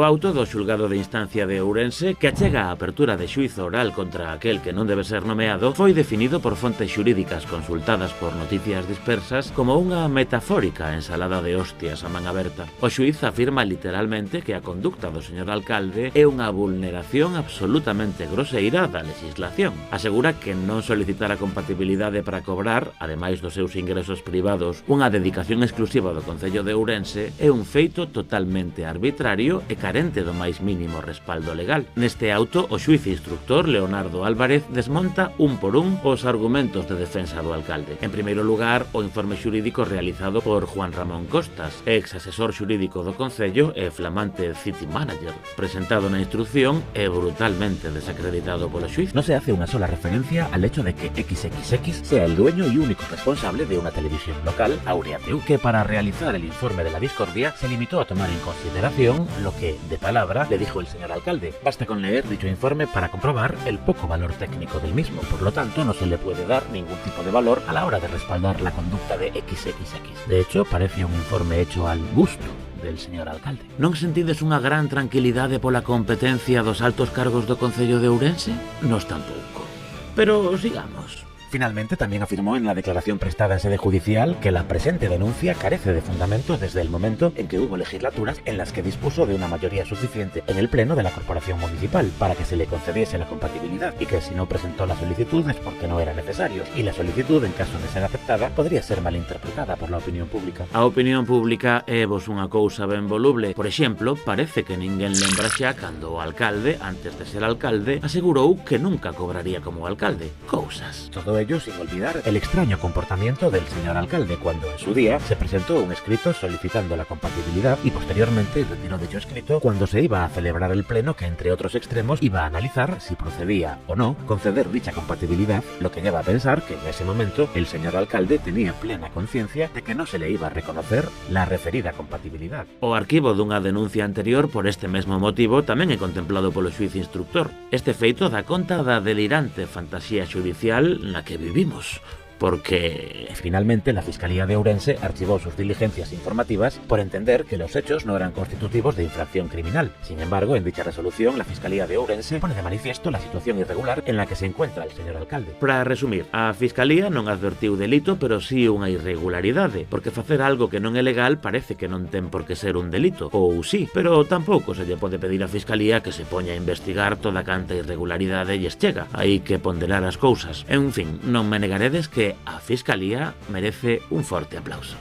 O auto do xulgado de instancia de Ourense, que achega a apertura de xuízo oral contra aquel que non debe ser nomeado, foi definido por fontes xurídicas consultadas por Noticias Dispersas como unha metafórica ensalada de hostias a man aberta. O xuíz afirma literalmente que a conducta do señor alcalde é unha vulneración absolutamente groseira da legislación. Asegura que non solicitar a compatibilidade para cobrar, ademais dos seus ingresos privados, unha dedicación exclusiva do Concello de Ourense é un feito totalmente arbitrario e carente do máis mínimo respaldo legal. Neste auto, o xuíz instructor Leonardo Álvarez desmonta un por un os argumentos de defensa do alcalde. En primeiro lugar, o informe xurídico realizado por Juan Ramón Costas, ex asesor xurídico do Concello e flamante city manager, presentado na instrucción e brutalmente desacreditado polo xuíz. No se hace una sola referencia al hecho de que XXX sea el dueño y único responsable de una televisión local, Aurea TV, que para realizar el informe de la discordia se limitó a tomar en consideración lo que, de palabra, le dijo el señor alcalde. Basta con leer dicho informe para comprobar el poco valor técnico del mismo. Por lo tanto, no se le puede dar ningún tipo de valor a la hora de respaldar la conducta de XXX. De hecho, parece un informe hecho al gusto del señor alcalde. Non sentides unha gran tranquilidade pola competencia dos altos cargos do Concello de Ourense? Nos tampouco. Pero sigamos. Finalmente, también afirmó en la declaración prestada en sede judicial que la presente denuncia carece de fundamentos desde el momento en que hubo legislaturas en las que dispuso de una mayoría suficiente en el Pleno de la Corporación Municipal para que se le concediese la compatibilidad y que si no presentó la solicitud es porque no era necesario, y la solicitud, en caso de ser aceptada, podría ser malinterpretada por la opinión pública. A opinión pública é vos unha cousa ben voluble. Por exemplo, parece que ninguén lembra xa cando o alcalde, antes de ser alcalde, asegurou que nunca cobraría como alcalde. Cousas. Todo ello sin olvidar el extraño comportamiento del señor alcalde cuando en su día se presentó un escrito solicitando la compatibilidad y posteriormente retiró dicho escrito cuando se iba a celebrar el pleno que, entre otros extremos, iba a analizar si procedía o no conceder dicha compatibilidad, lo que lleva a pensar que en ese momento el señor alcalde tenía plena conciencia de que no se le iba a reconocer la referida compatibilidad. O arquivo dunha denuncia anterior por este mesmo motivo tamén é contemplado polo xuíz instructor. Este feito dá conta da delirante fantasía xudicial na que vivimos, porque finalmente la Fiscalía de Ourense archivó sus diligencias informativas por entender que los hechos no eran constitutivos de infracción criminal. Sin embargo, en dicha resolución, la Fiscalía de Ourense pone de manifiesto la situación irregular en la que se encuentra el señor alcalde. Para resumir, a Fiscalía non advertiu delito, pero sí unha irregularidade, porque facer algo que non é legal parece que non ten por que ser un delito, ou sí, pero tampouco se lle pode pedir á Fiscalía que se poña a investigar toda canta irregularidade lles chega. Hai que ponderar as cousas. En fin, non me negaredes que a Fiscalía merece un forte aplauso.